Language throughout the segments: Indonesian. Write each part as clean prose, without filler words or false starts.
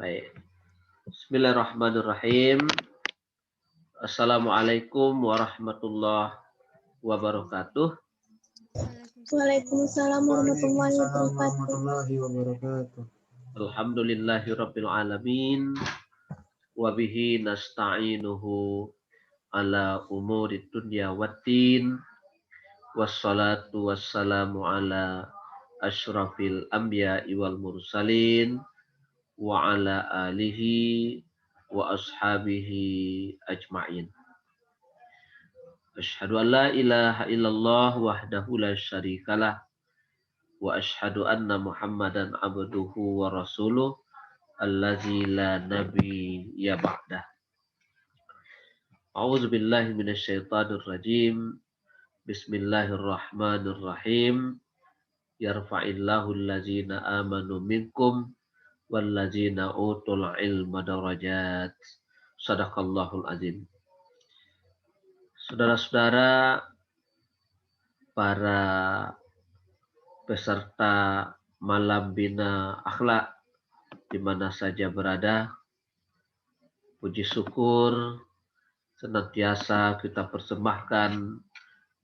Baik. Bismillahirrahmanirrahim. Assalamualaikum warahmatullahi wabarakatuh. Waalaikumsalam warahmatullahi wabarakatuh. Alhamdulillahirabbil alamin wa bihi nasta'inuhu ala umurid dunya waddin wassalatu wassalamu ala asyrafil anbiya'i wal mursalin wa ala alihi wa ashabihi ajma'in. Asyhadu an la ilaha illallah wahdahu la syarikalah wa asyhadu anna Muhammadan abduhu wa rasuluh allazi la nabiyya ba'dah. A'udzu billahi minasyaitonir rajim. Bismillahirrahmanirrahim. Yarfa'illahu allazina amanu minkum wallazina utul ilma darajat. Shadaqallahul azim. Saudara-saudara, para peserta malam bina akhlak di mana saja berada, puji syukur senantiasa kita persembahkan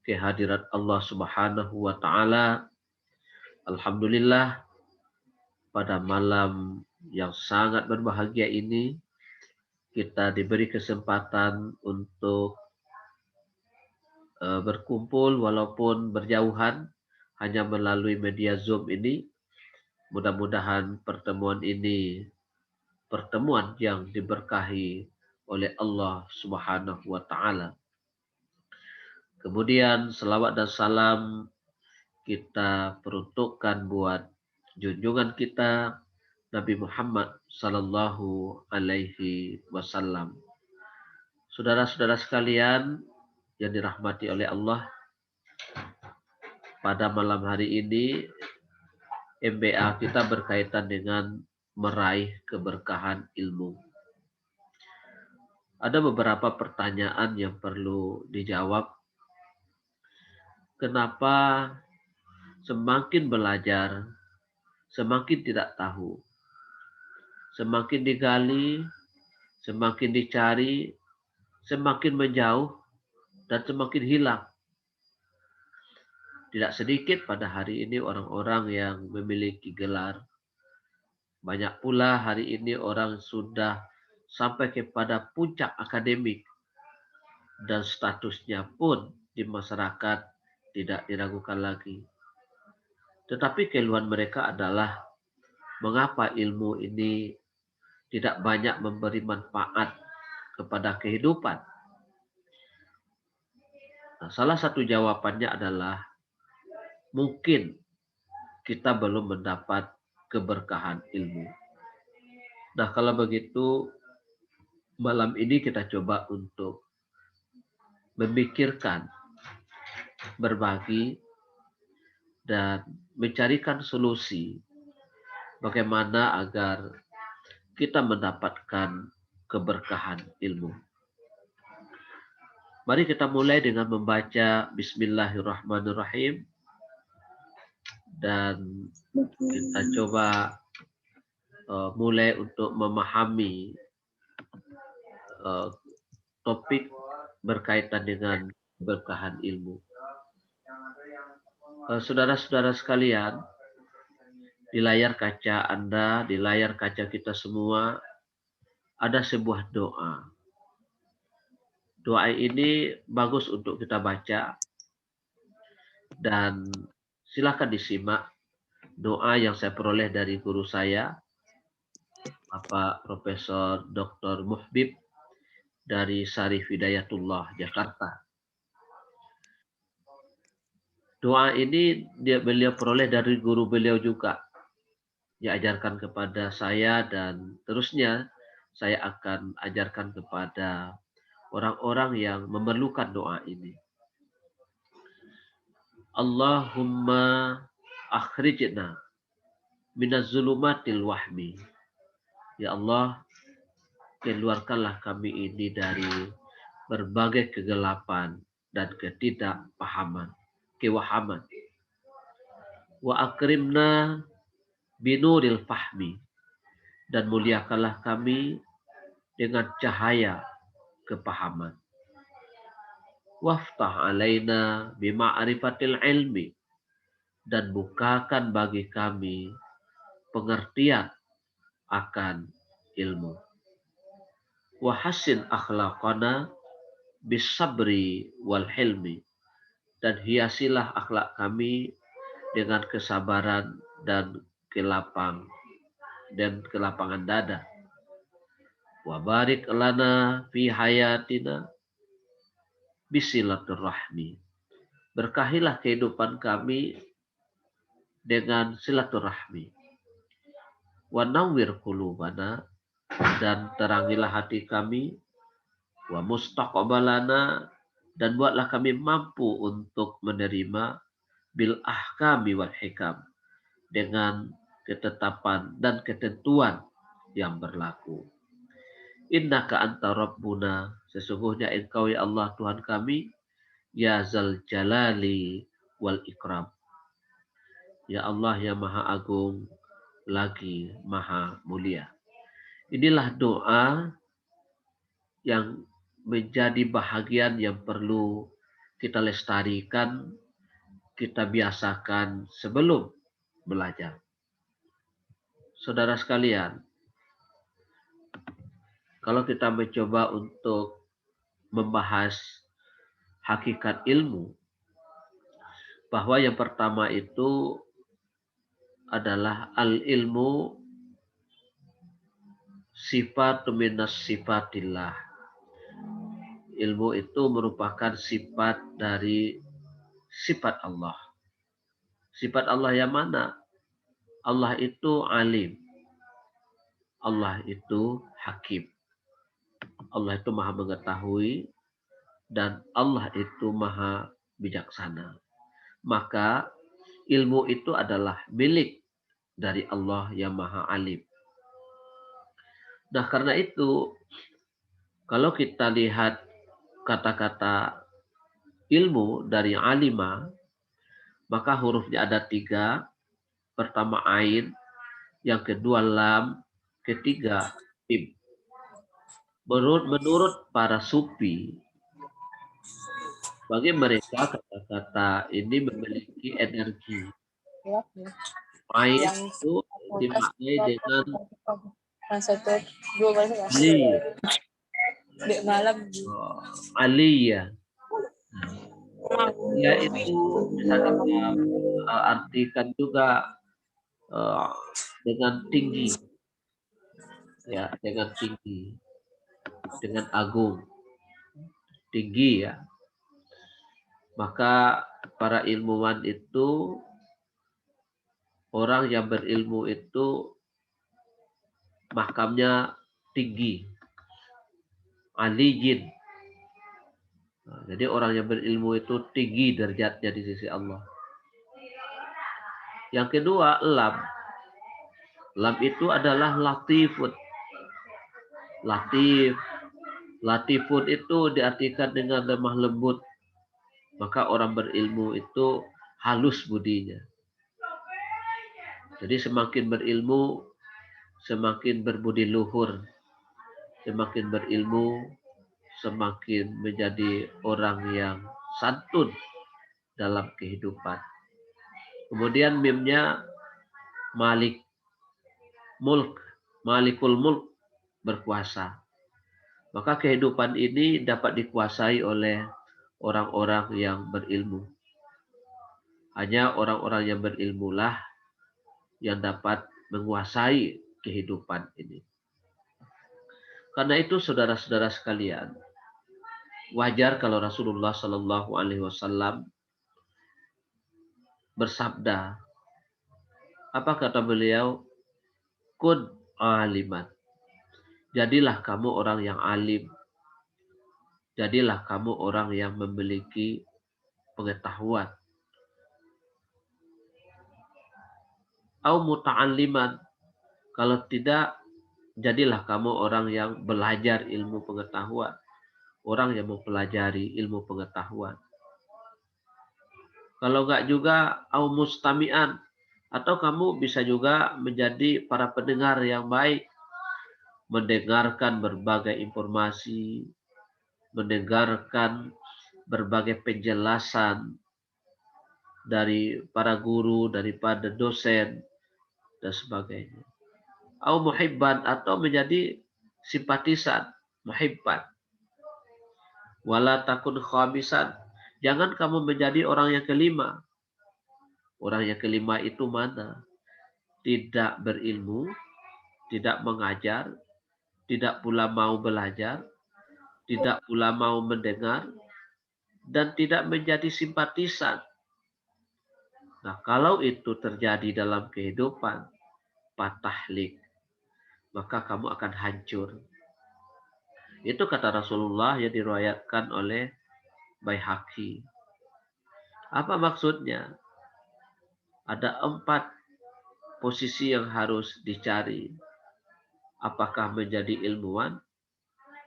kehadirat Allah Subhanahu wa taala. Alhamdulillah, pada malam yang sangat berbahagia ini kita diberi kesempatan untuk berkumpul walaupun berjauhan hanya melalui media Zoom ini. Mudah-mudahan pertemuan ini pertemuan yang diberkahi oleh Allah Subhanahu wa taala. Kemudian selawat dan salam kita peruntukkan buat junjungan kita Nabi Muhammad sallallahu alaihi wasallam. Saudara-saudara sekalian yang dirahmati oleh Allah, pada malam hari ini MBA kita berkaitan dengan meraih keberkahan ilmu. Ada beberapa pertanyaan yang perlu dijawab. Kenapa semakin belajar, semakin tidak tahu? Semakin digali, semakin dicari, semakin menjauh, dan semakin hilang. Tidak sedikit pada hari ini orang-orang yang memiliki gelar. Banyak pula hari ini orang sudah sampai kepada puncak akademik. Dan statusnya pun di masyarakat tidak diragukan lagi. Tetapi keluhan mereka adalah mengapa ilmu ini tidak banyak memberi manfaat kepada kehidupan. Nah, salah satu jawabannya adalah mungkin kita belum mendapat keberkahan ilmu. Nah, kalau begitu malam ini kita coba untuk memikirkan, berbagi, dan mencarikan solusi bagaimana agar kita mendapatkan keberkahan ilmu. Mari kita mulai dengan membaca Bismillahirrahmanirrahim. Dan kita coba mulai untuk memahami topik berkaitan dengan keberkahan ilmu. Saudara-saudara sekalian, di layar kaca Anda, di layar kaca kita semua, ada sebuah doa. Doa ini bagus untuk kita baca dan silakan disimak doa yang saya peroleh dari guru saya, Bapak Profesor Dr. Muhbib dari Sarif Hidayatullah, Jakarta. Doa ini beliau peroleh dari guru beliau juga. Diajarkan kepada saya dan terusnya saya akan ajarkan kepada orang-orang yang memerlukan doa ini. Allahumma akhrijna minaz zulumatil wahmi. Ya Allah, keluarkanlah kami ini dari berbagai kegelapan dan ketidakpahaman, kewahaman. Wa akrimna binuril fahmi. dan muliakanlah kami dengan cahaya kepahaman. Waftah alaina bima'rifatil ilmi, dan bukakan bagi kami pengertian akan ilmu. Wahassin akhlaqana bisabri wal hilmi, dan hiasilah akhlak kami dengan kesabaran dan kelapangan dada. Wa barik lana fi hayatina bisilaturrahmi, berkahilah kehidupan kami dengan silaturahmi. Wa nawwir qulubana, dan terangilah hati kami. Wa mustaqbalana, dan buatlah kami mampu untuk menerima bil ahkami wal hikam, dengan ketetapan dan ketentuan yang berlaku. Innaka anta rabbuna, sesungguhnya engkau ya Allah Tuhan kami, ya zal jalali wal ikram, ya Allah yang maha agung lagi maha mulia. Inilah doa yang menjadi bahagian yang perlu kita lestarikan, kita biasakan sebelum belajar. Saudara sekalian, kalau kita mencoba untuk membahas hakikat ilmu, bahwa yang pertama itu adalah al-ilmu sifat minas sifatillah. Ilmu itu merupakan sifat dari sifat Allah. Sifat Allah yang mana? Allah itu alim. Allah itu hakim. Allah itu maha mengetahui. Dan Allah itu maha bijaksana. Maka ilmu itu adalah milik dari Allah yang maha alim. Nah, karena itu kalau kita lihat kata-kata ilmu dari alima, maka hurufnya ada 3. Pertama ain, yang kedua lam, ketiga mim. Menurut para sufi, bagi mereka kata-kata ini memiliki energi. Ain itu dimaknai dengan aliyah. Ya itu bisa kita artikan juga dengan tinggi, ya, dengan tinggi, dengan agung, tinggi ya. Maka para ilmuwan itu, orang yang berilmu itu makamnya tinggi, aliyin. Nah, jadi orang yang berilmu itu tinggi derajatnya di sisi Allah. Yang kedua, lam. Lam itu adalah latifun. Latif. Latifun itu diartikan dengan lemah lembut. Maka orang berilmu itu halus budinya. Jadi semakin berilmu, semakin berbudi luhur. Semakin berilmu, semakin menjadi orang yang santun dalam kehidupan. Kemudian mimnya malik mulk, malikul mulk, berkuasa. Maka kehidupan ini dapat dikuasai oleh orang-orang yang berilmu. Hanya orang-orang yang berilmulah yang dapat menguasai kehidupan ini. Karena itu saudara-saudara sekalian, wajar kalau Rasulullah Shallallahu Alaihi Wasallam bersabda, apa kata beliau? Kun aliman. Jadilah kamu orang yang alim. Jadilah kamu orang yang memiliki pengetahuan. Au muta'alliman. Kalau tidak, jadilah kamu orang yang belajar ilmu pengetahuan. Orang yang mempelajari ilmu pengetahuan. Kalau enggak juga, au mustami'an. Atau kamu bisa juga menjadi para pendengar yang baik. mendengarkan berbagai informasi, mendengarkan berbagai penjelasan dari para guru, daripada dosen, dan sebagainya. Au muhibban, atau menjadi simpatisan, muhibban. Wala takun khamisan, jangan kamu menjadi orang yang kelima. Orang yang kelima itu mana? Tidak berilmu, tidak mengajar, tidak pula mau belajar, tidak pula mau mendengar, dan tidak menjadi simpatisan. Nah, kalau itu terjadi dalam kehidupan, patahlik, maka kamu akan hancur. Itu kata Rasulullah yang diriwayatkan oleh Baihaqi. Apa maksudnya? Ada 4 posisi yang harus dicari. Apakah menjadi ilmuwan,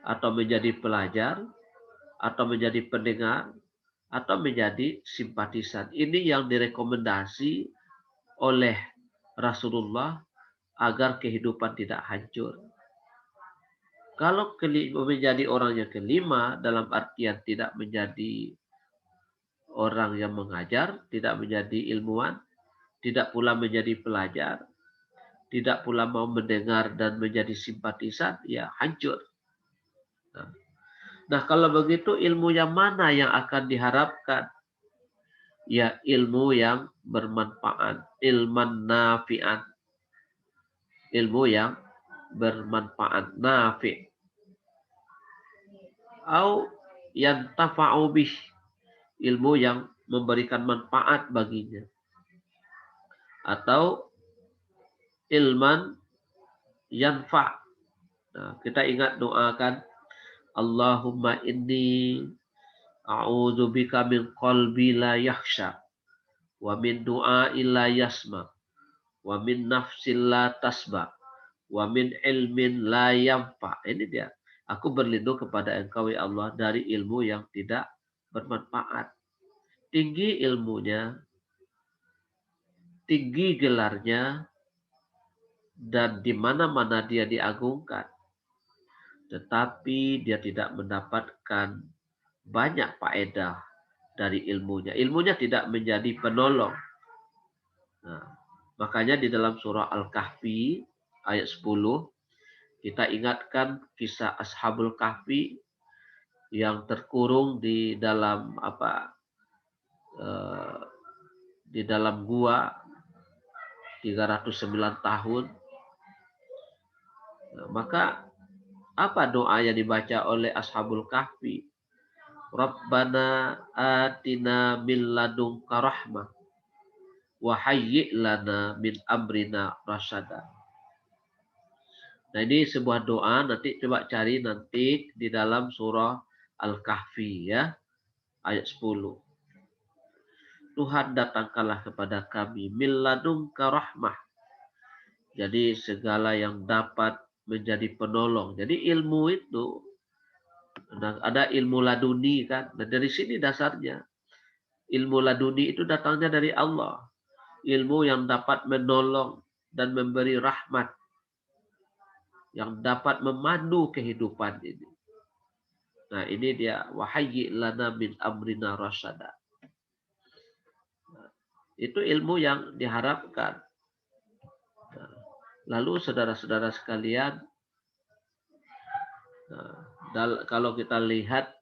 atau menjadi pelajar, atau menjadi pendengar, atau menjadi simpatisan. Ini yang direkomendasi oleh Rasulullah agar kehidupan tidak hancur. Kalau menjadi orang yang kelima, dalam artian tidak menjadi orang yang mengajar, tidak menjadi ilmuwan, tidak pula menjadi pelajar, tidak pula mau mendengar dan menjadi simpatisan, ya hancur. Nah, kalau begitu ilmu yang mana yang akan diharapkan? Ya, ilmu yang bermanfaat, ilman nafi'an. Ilmu yang bermanfaat, nafi'. Au yantafa'u bih, ilmu yang memberikan manfaat baginya. Atau ilman yanfa'. Nah, kita ingat doakan, Allahumma inni a'udzubika min qalbi la yakhsha, wa min du'a'i la yasma, wa min nafsin la tasba, wa min ilmin la yanfa. Ini dia. Aku berlindung kepada Engkau ya Allah dari ilmu yang tidak bermanfaat. Tinggi ilmunya, tinggi gelarnya, dan di mana-mana dia diagungkan. Tetapi dia tidak mendapatkan banyak faedah dari ilmunya. Ilmunya tidak menjadi penolong. Nah, makanya di dalam surah Al-Kahfi ayat 10 kita ingatkan kisah Ashabul Kahfi yang terkurung di dalam di dalam gua 309 tahun. Nah, maka apa doa yang dibaca oleh Ashabul Kahfi? Rabbana atina min ladunka rahmah wa hayyi' lana min amrina rasyada. Nah, ini sebuah doa, nanti coba cari nanti di dalam surah Al-Kahfi ya, ayat 10. Tuhan datangkanlah kepada kami min ladunka rahmah. Jadi segala yang dapat menjadi penolong. Jadi ilmu itu ada ilmu laduni kan. Nah, dari sini dasarnya. Ilmu laduni itu datangnya dari Allah. Ilmu yang dapat menolong dan memberi rahmat. Yang dapat memandu kehidupan ini. Nah, ini dia. Wahayyi lana min amrina rasyada. Nah, itu ilmu yang diharapkan. Nah, lalu saudara-saudara sekalian, kalau kita lihat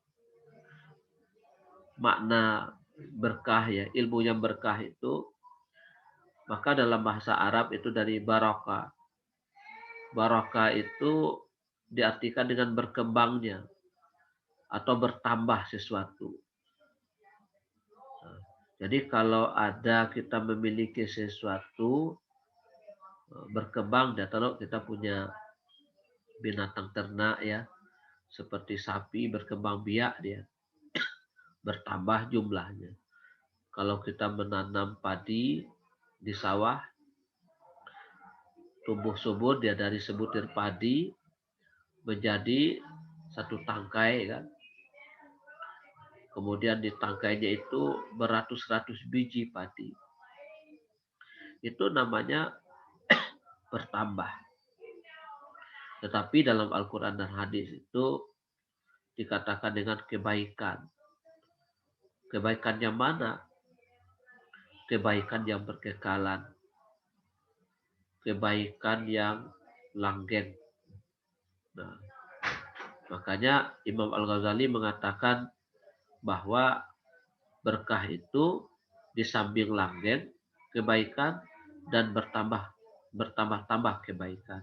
makna berkah ya, ilmu yang berkah itu, maka dalam bahasa Arab itu dari barakah. Barakah itu diartikan dengan berkembangnya atau bertambah sesuatu. Jadi kalau ada kita memiliki sesuatu berkembang, dan kalau kita punya binatang ternak ya, seperti sapi berkembang biak dia, bertambah jumlahnya. Kalau kita menanam padi di sawah, tumbuh subur dia dari sebutir padi menjadi satu tangkai kan. Kemudian di tangkainya itu beratus-ratus biji padi. Itu namanya bertambah. Tetapi dalam Al-Quran dan hadis itu dikatakan dengan kebaikan. Kebaikan yang mana? Kebaikan yang berkekalan. Kebaikan yang langgeng. Nah, makanya Imam Al-Ghazali mengatakan bahwa berkah itu di samping langgeng kebaikan dan bertambah-tambah kebaikan.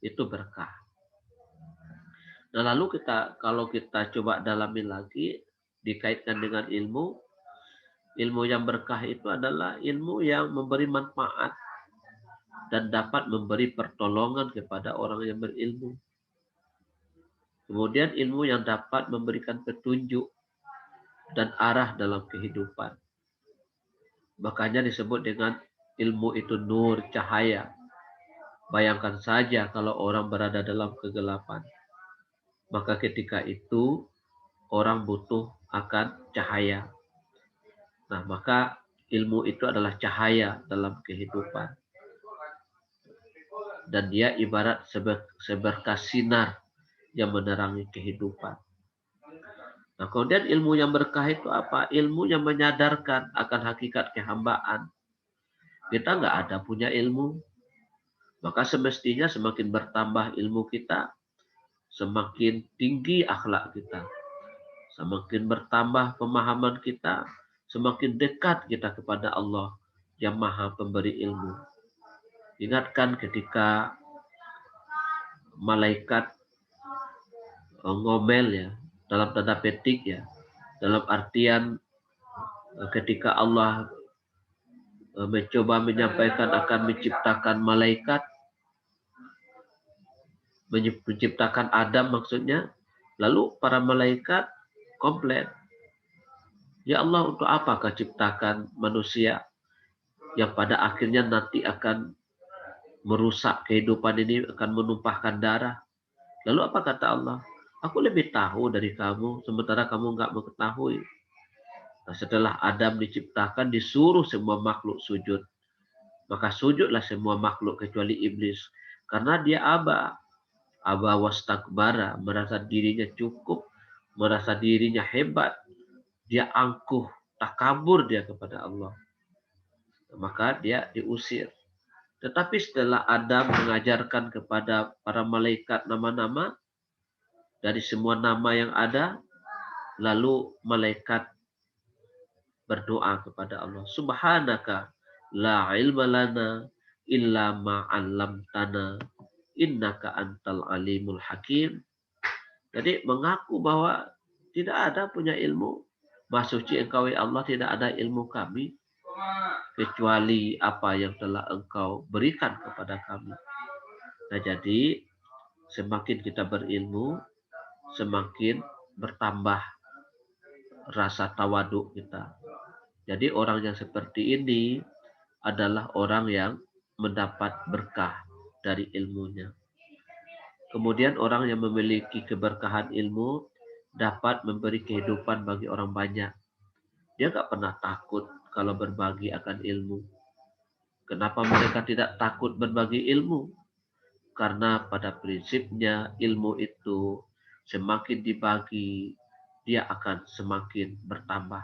Itu berkah. Nah, lalu kalau kita coba dalami lagi dikaitkan dengan ilmu yang berkah itu adalah ilmu yang memberi manfaat dan dapat memberi pertolongan kepada orang yang berilmu. Kemudian ilmu yang dapat memberikan petunjuk dan arah dalam kehidupan. Makanya disebut dengan ilmu itu nur, cahaya. Bayangkan saja kalau orang berada dalam kegelapan. Maka ketika itu orang butuh akan cahaya. Nah, maka ilmu itu adalah cahaya dalam kehidupan. Dan dia ibarat seberkas sinar yang menerangi kehidupan. Nah, kemudian ilmu yang berkah itu apa? Ilmu yang menyadarkan akan hakikat kehambaan. Kita nggak ada punya ilmu. Maka semestinya semakin bertambah ilmu kita, semakin tinggi akhlak kita. Semakin bertambah pemahaman kita, semakin dekat kita kepada Allah yang maha pemberi ilmu. Ingatkan ketika malaikat ngomel ya, dalam tanda petik ya, dalam artian ketika Allah mencoba menyampaikan akan menciptakan malaikat, menciptakan Adam maksudnya, lalu para malaikat komplain, ya Allah, untuk apa kau ciptakan manusia yang pada akhirnya nanti akan merusak kehidupan ini, akan menumpahkan darah. Lalu apa kata Allah? Aku lebih tahu dari kamu, sementara kamu nggak mengetahui. Nah, setelah Adam diciptakan, disuruh semua makhluk sujud. Maka sujudlah semua makhluk kecuali iblis. Karena dia aba wastakbara, merasa dirinya cukup, merasa dirinya hebat. Dia angkuh, takabur dia kepada Allah. Maka dia diusir. Tetapi setelah Adam mengajarkan kepada para malaikat nama-nama, dari semua nama yang ada, lalu malaikat berdoa kepada Allah. Subhanaka la ilma lana illa ma 'allamtana innaka antal alimul hakim. Jadi mengaku bahwa tidak ada punya ilmu. Maha suci engkau ya Allah, tidak ada ilmu kami kecuali apa yang telah engkau berikan kepada kami. Nah, jadi semakin kita berilmu, semakin bertambah rasa tawaduk kita. Jadi orang yang seperti ini adalah orang yang mendapat berkah dari ilmunya. Kemudian orang yang memiliki keberkahan ilmu dapat memberi kehidupan bagi orang banyak. Dia nggak pernah takut kalau berbagi akan ilmu. Kenapa mereka tidak takut berbagi ilmu? Karena pada prinsipnya ilmu itu semakin dibagi, dia akan semakin bertambah.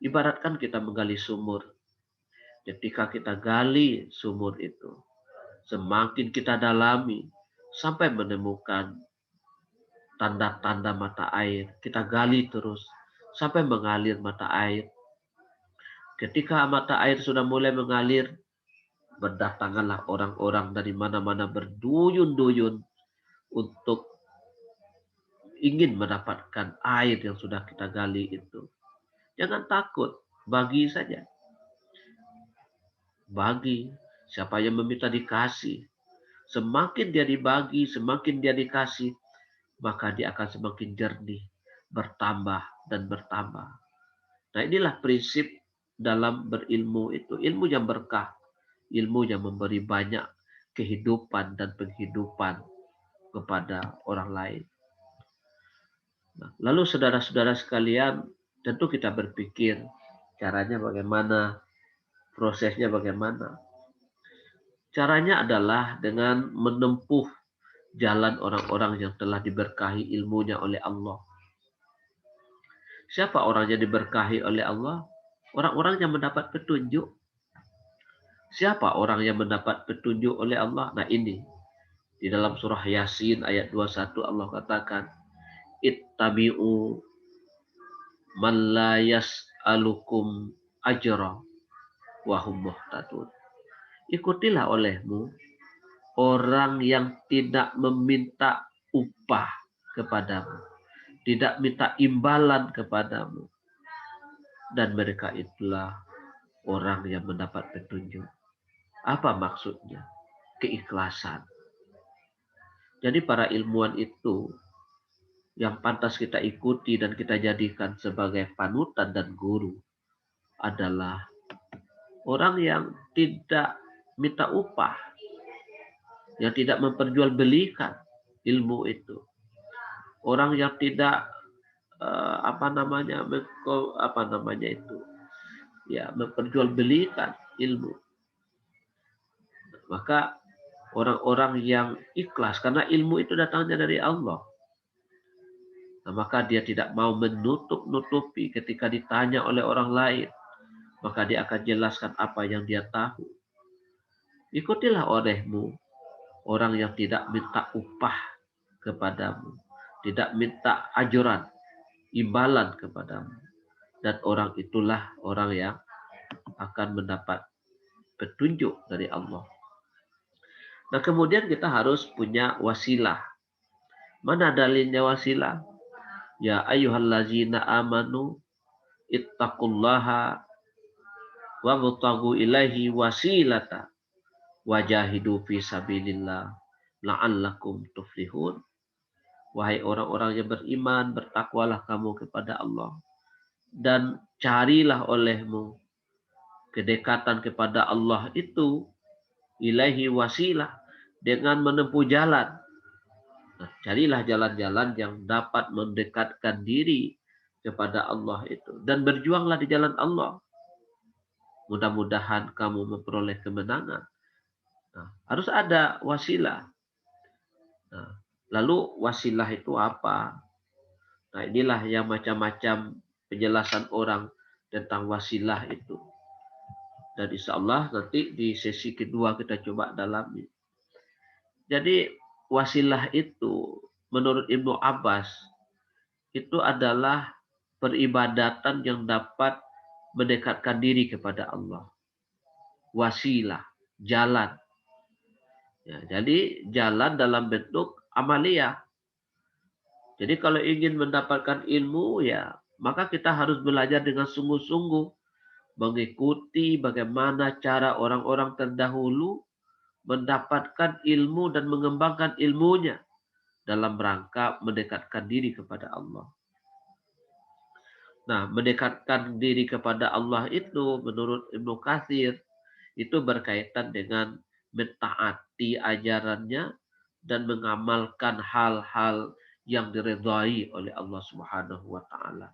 Ibaratkan kita menggali sumur. Ketika kita gali sumur itu, semakin kita dalami sampai menemukan tanda-tanda mata air. Kita gali terus sampai mengalir mata air. Ketika mata air sudah mulai mengalir, berdatanganlah orang-orang dari mana-mana berduyun-duyun untuk ingin mendapatkan air yang sudah kita gali itu. Jangan takut, bagi saja. Bagi, siapa yang meminta dikasih. Semakin dia dibagi, semakin dia dikasih, maka dia akan semakin jernih, bertambah dan bertambah. Nah, inilah prinsip dalam berilmu itu. Ilmu yang berkah, ilmu yang memberi banyak kehidupan dan penghidupan kepada orang lain. Nah, lalu saudara-saudara sekalian, tentu kita berpikir caranya bagaimana, prosesnya bagaimana. Caranya adalah dengan menempuh jalan orang-orang yang telah diberkahi ilmunya oleh Allah. Siapa orang yang diberkahi oleh Allah? Orang-orang yang mendapat petunjuk. Siapa orang yang mendapat petunjuk oleh Allah? Nah ini, di dalam surah Yasin ayat 21 Allah katakan, ittabi'u man la yas'alukum ajra wa hum muhtadun. Ikutilah olehmu orang yang tidak meminta upah kepadamu, tidak minta imbalan kepadamu, dan mereka itulah orang yang mendapat petunjuk. Apa maksudnya? Keikhlasan. Jadi para ilmuwan itu yang pantas kita ikuti dan kita jadikan sebagai panutan dan guru adalah orang yang tidak minta upah, yang tidak memperjualbelikan ilmu itu, orang yang tidak memperjualbelikan ilmu. Maka orang-orang yang ikhlas karena ilmu itu datangnya dari Allah. Nah, maka dia tidak mau menutup-nutupi ketika ditanya oleh orang lain. Maka dia akan jelaskan apa yang dia tahu. Ikutilah olehmu orang yang tidak minta upah kepadamu, tidak minta ajuran, imbalan kepadamu. Dan orang itulah orang yang akan mendapat petunjuk dari Allah. Nah kemudian kita harus punya wasilah. Mana dalilnya wasilah? Ya ayyuhallazina amanu ittaqullaha wabtaghu ilaihi wasilata wajahidu fi sabilillah la'allakum tuflihun. Wahai orang-orang yang beriman, bertakwalah kamu kepada Allah dan carilah olehmu kedekatan kepada Allah itu ilaihi wasilah dengan menempuh jalan. Nah, carilah jalan-jalan yang dapat mendekatkan diri kepada Allah itu dan berjuanglah di jalan Allah. Mudah-mudahan kamu memperoleh kemenangan. Nah, harus ada wasilah. Nah, lalu wasilah itu apa? Nah, inilah yang macam-macam penjelasan orang tentang wasilah itu. Dan insya Allah nanti di sesi kedua kita coba dalami. Jadi wasilah itu menurut Ibnu Abbas itu adalah peribadatan yang dapat mendekatkan diri kepada Allah. Wasilah, jalan. Ya, jadi jalan dalam bentuk amaliyah. Jadi kalau ingin mendapatkan ilmu ya maka kita harus belajar dengan sungguh-sungguh. Mengikuti bagaimana cara orang-orang terdahulu mendapatkan ilmu dan mengembangkan ilmunya dalam rangka mendekatkan diri kepada Allah. Nah, mendekatkan diri kepada Allah itu menurut Ibnu Katsir itu berkaitan dengan mentaati ajarannya dan mengamalkan hal-hal yang diridhai oleh Allah Subhanahu wa taala.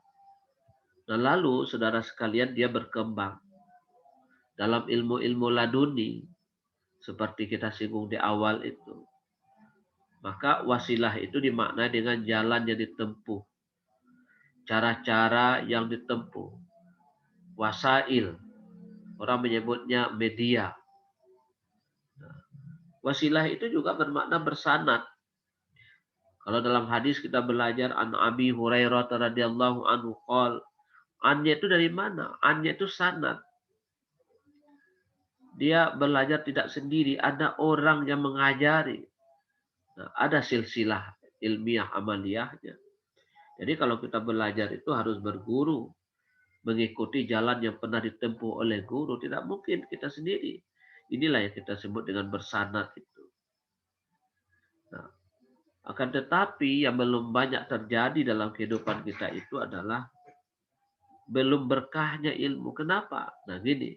Nah, lalu saudara sekalian dia berkembang dalam ilmu-ilmu laduni seperti kita singgung di awal itu. Maka wasilah itu dimaknai dengan jalan yang ditempuh, cara-cara yang ditempuh, wasail, orang menyebutnya media. Wasilah itu juga bermakna bersanad. Kalau dalam hadis kita belajar an Abi Hurairah radhiyallahu anhu qol, annya itu dari mana? Annya itu sanad. Dia belajar tidak sendiri, ada orang yang mengajari. Nah, ada silsilah ilmiah amaliyahnya. Jadi kalau kita belajar itu harus berguru, mengikuti jalan yang pernah ditempuh oleh guru. Tidak mungkin kita sendiri. Inilah yang kita sebut dengan bersanad itu. Nah, akan tetapi yang belum banyak terjadi dalam kehidupan kita itu adalah belum berkahnya ilmu. Kenapa? Nah gini.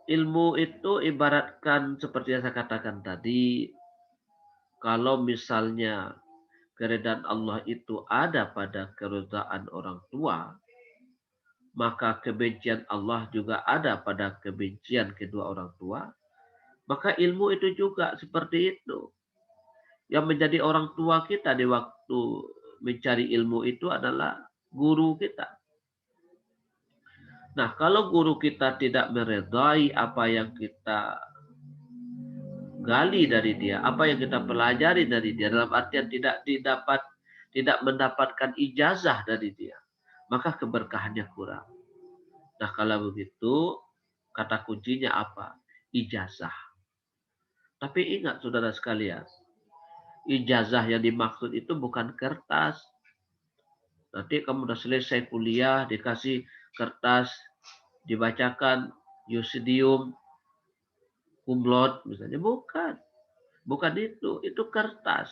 Ilmu itu ibaratkan seperti yang saya katakan tadi, kalau misalnya keridhaan Allah itu ada pada keridhaan orang tua, maka kebencian Allah juga ada pada kebencian kedua orang tua, Maka ilmu itu juga seperti itu. Yang menjadi orang tua kita di waktu mencari ilmu itu adalah guru kita. Nah, kalau guru kita tidak meredai apa yang kita gali dari dia, apa yang kita pelajari dari dia, dalam artian tidak mendapatkan ijazah dari dia, maka keberkahannya kurang. Nah, kalau begitu, kata kuncinya apa? Ijazah. Tapi ingat saudara sekalian, ijazah yang dimaksud itu bukan kertas. Nanti kamu udah selesai kuliah, dikasih kertas, dibacakan Yusidium, kumlot misalnya. Bukan itu kertas.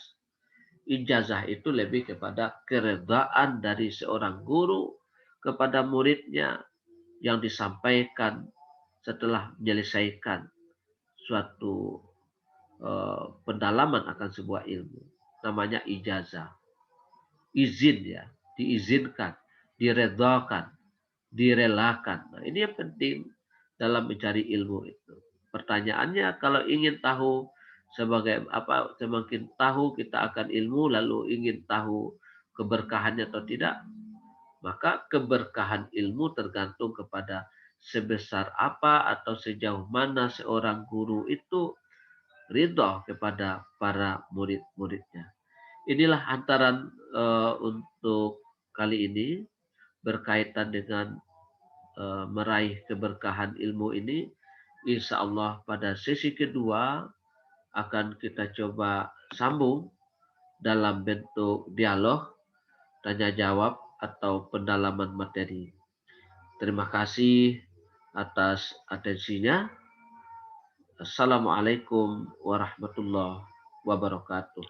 Ijazah itu lebih kepada keredaan dari seorang guru kepada muridnya yang disampaikan setelah menyelesaikan suatu pendalaman akan sebuah ilmu. Namanya ijazah. Izin ya, diizinkan, diredakan, direlakan. Nah, ini yang penting dalam mencari ilmu itu. Pertanyaannya kalau ingin tahu sebagai apa, semakin tahu kita akan ilmu lalu ingin tahu keberkahannya atau tidak, maka keberkahan ilmu tergantung kepada sebesar apa atau sejauh mana seorang guru itu ridho kepada para murid-muridnya. Inilah antaran untuk kali ini berkaitan dengan meraih keberkahan ilmu ini. Insya Allah pada sesi kedua akan kita coba sambung dalam bentuk dialog, tanya jawab atau pendalaman materi. Terima kasih atas atensinya. Assalamualaikum warahmatullahi wabarakatuh.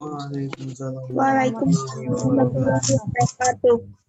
Waalaikumsalam Waalaikumsalam warahmatullahi wabarakatuh.